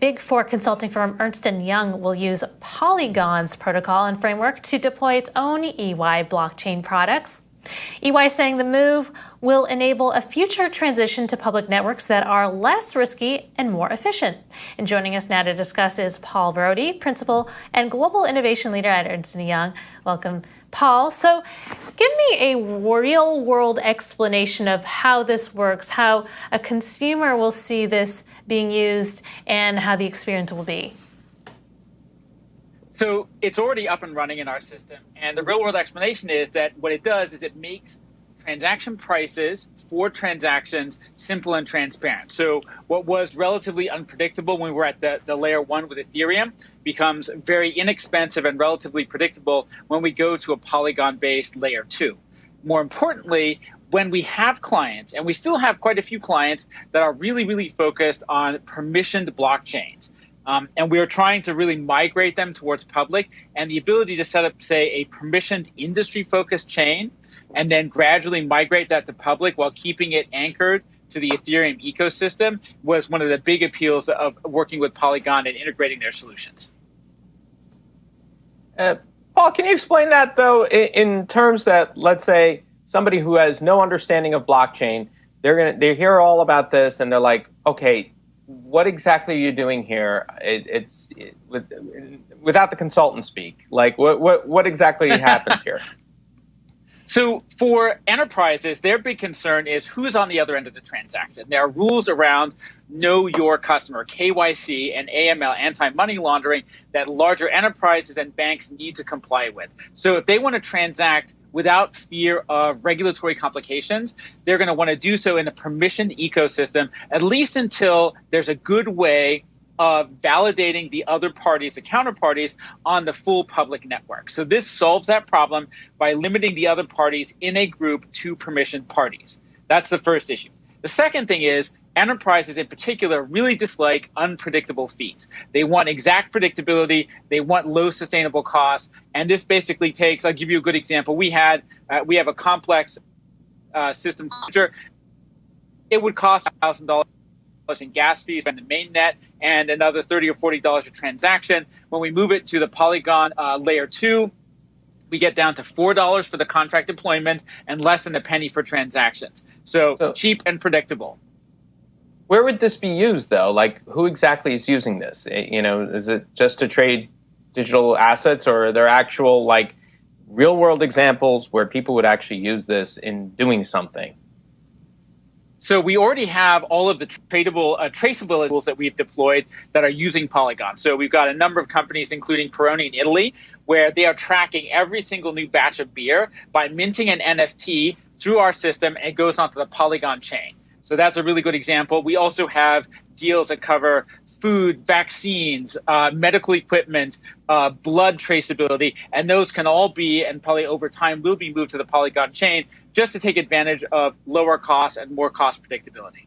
Big Four consulting firm Ernst and Young will use Polygon's protocol and framework to deploy its own EY blockchain products. EY saying the move will enable a future transition to public networks that are less risky and more efficient. And joining us now to discuss is Paul Brody, Principal and Global Innovation Leader at Ernst and Young. Welcome, Paul. So give me a real-world explanation of how this works, how a consumer will see this being used, and how the experience will be. So it's already up and running in our system. And the real world explanation is that what it does is it makes transaction prices for transactions simple and transparent. So what was relatively unpredictable when we were at the layer one with Ethereum becomes very inexpensive and relatively predictable when we go to a Polygon-based layer two. More importantly, when we have clients, and we still have quite a few clients that are really focused on permissioned blockchains, and we are trying to really migrate them towards public, and the ability to set up, say, a permissioned industry-focused chain, and then gradually migrate that to public while keeping it anchored to the Ethereum ecosystem was one of the big appeals of working with Polygon and integrating their solutions. Paul, can you explain that, though, in terms that, let's say, somebody who has no understanding of blockchain, they hear all about this, and they're like, okay, what exactly are you doing here? Without the consultant speak, like what exactly happens here? So for enterprises, their big concern is who's on the other end of the transaction. There are rules around know your customer, KYC and AML, anti-money laundering, that larger enterprises and banks need to comply with. So if they want to transact without fear of regulatory complications, they're going to want to do so in a permissioned ecosystem, at least until there's a good way of validating the other parties, the counterparties, on the full public network. So this solves that problem by limiting the other parties in a group to permissioned parties. That's the first issue. The second thing is enterprises in particular really dislike unpredictable fees. They want exact predictability. They want low sustainable costs. And this basically takes, I'll give you a good example. We have a complex system. It would cost $1,000 in gas fees and the main net, and another $30 or $40 a transaction. When we move it to the Polygon layer two, we get down to $4 for the contract deployment and less than a penny for transactions. So cheap and predictable. Where would this be used, though? Like, who exactly is using this? You know, is it just to trade digital assets, or are there actual, like, real-world examples where people would actually use this in doing something? So we already have all of the traceability tools that we've deployed that are using Polygon. So we've got a number of companies, including Peroni in Italy, where they are tracking every single new batch of beer by minting an NFT through our system, and it goes onto the Polygon chain. So that's a really good example. We also have deals that cover food, vaccines, medical equipment, blood traceability, and those can all be, and probably over time will be, moved to the Polygon chain just to take advantage of lower costs and more cost predictability.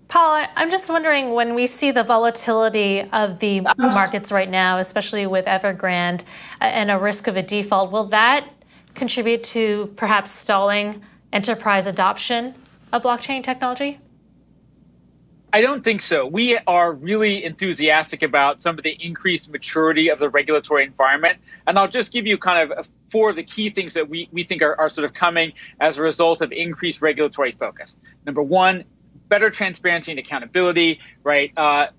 Paul, I'm just wondering, when we see the volatility of the markets right now, especially with Evergrande and a risk of a default, will that contribute to perhaps stalling enterprise adoption of blockchain technology? I don't think so. We are really enthusiastic about some of the increased maturity of the regulatory environment. And I'll just give you kind of four of the key things that we think are sort of coming as a result of increased regulatory focus. Number one, better transparency and accountability, right?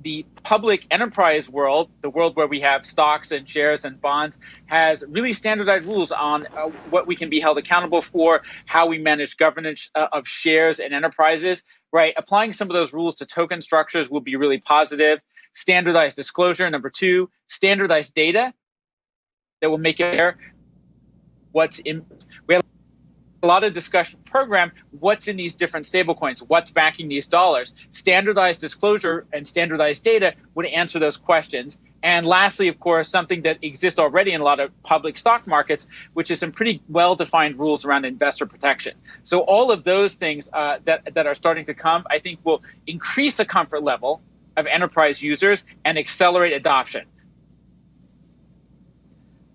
The public enterprise world, the world where we have stocks and shares and bonds, has really standardized rules on what we can be held accountable for, how we manage governance of shares and enterprises, right? Applying some of those rules to token structures will be really positive. Standardized disclosure. Number two, standardized data that will make it clear what's in. We have a lot of discussion program, what's in these different stablecoins, what's backing these dollars. Standardized disclosure and standardized data would answer those questions. And lastly, of course, something that exists already in a lot of public stock markets, which is some pretty well-defined rules around investor protection. So all of those things that are starting to come, I think, will increase the comfort level of enterprise users and accelerate adoption.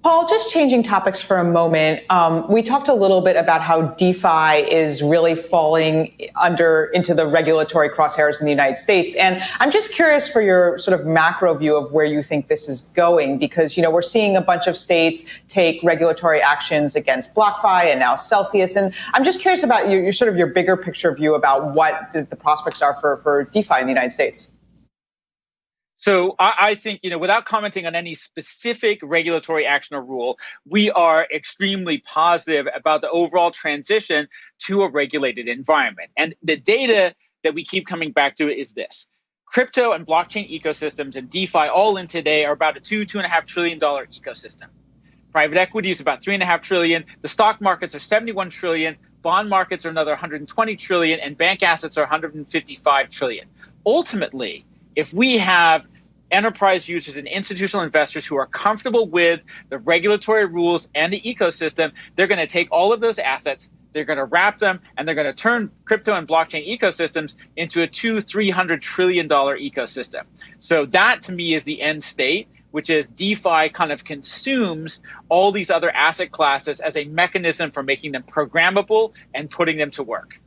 Paul, just changing topics for a moment. We talked a little bit about how DeFi is really falling into the regulatory crosshairs in the United States. And I'm just curious for your sort of macro view of where you think this is going, because, we're seeing a bunch of states take regulatory actions against BlockFi and now Celsius. And I'm just curious about your bigger picture view about what the prospects are for DeFi in the United States. So I think, without commenting on any specific regulatory action or rule, we are extremely positive about the overall transition to a regulated environment. And the data that we keep coming back to is this. Crypto and blockchain ecosystems and DeFi all in today are about a $2.5 trillion ecosystem. Private equity is about $3.5 trillion. The stock markets are $71 trillion. Bond markets are another $120 trillion. And bank assets are $155 trillion. Ultimately, if we have enterprise users and institutional investors who are comfortable with the regulatory rules and the ecosystem, they're going to take all of those assets, they're going to wrap them, and they're going to turn crypto and blockchain ecosystems into a $200-300 trillion ecosystem. So that, to me, is the end state, which is DeFi kind of consumes all these other asset classes as a mechanism for making them programmable and putting them to work.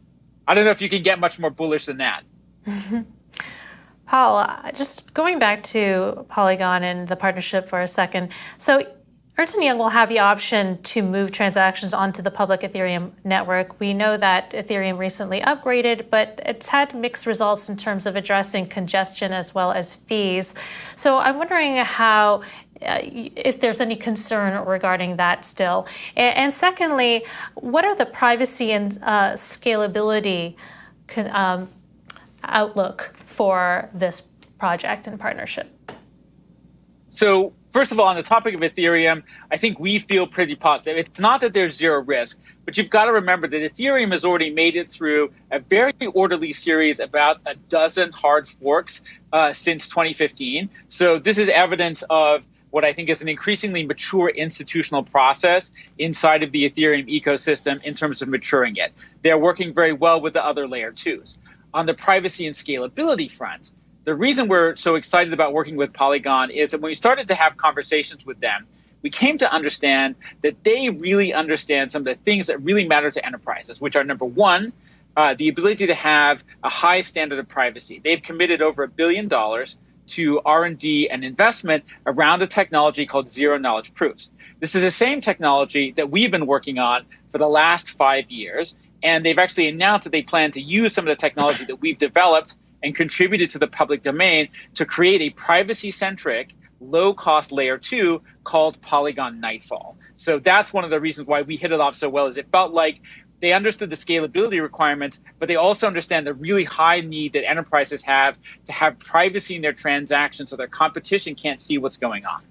I don't know if you can get much more bullish than that. Paul, just going back to Polygon and the partnership for a second. So Ernst and Young will have the option to move transactions onto the public Ethereum network. We know that Ethereum recently upgraded, but it's had mixed results in terms of addressing congestion as well as fees. So I'm wondering if there's any concern regarding that still. And secondly, what are the privacy and scalability outlook for this project and partnership? So first of all, on the topic of Ethereum, I think we feel pretty positive. It's not that there's zero risk, but you've got to remember that Ethereum has already made it through a very orderly series, about a dozen hard forks since 2015. So this is evidence of what I think is an increasingly mature institutional process inside of the Ethereum ecosystem in terms of maturing it. They're working very well with the other layer twos. On the privacy and scalability front, the reason we're so excited about working with Polygon is that when we started to have conversations with them, we came to understand that they really understand some of the things that really matter to enterprises, which are, number one, the ability to have a high standard of privacy. They've committed over $1 billion to R&D and investment around a technology called zero-knowledge proofs. This is the same technology that we've been working on for the last 5 years. And they've actually announced that they plan to use some of the technology that we've developed and contributed to the public domain to create a privacy-centric, low-cost layer 2 called Polygon Nightfall. So that's one of the reasons why we hit it off so well, is it felt like they understood the scalability requirements, but they also understand the really high need that enterprises have to have privacy in their transactions so their competition can't see what's going on.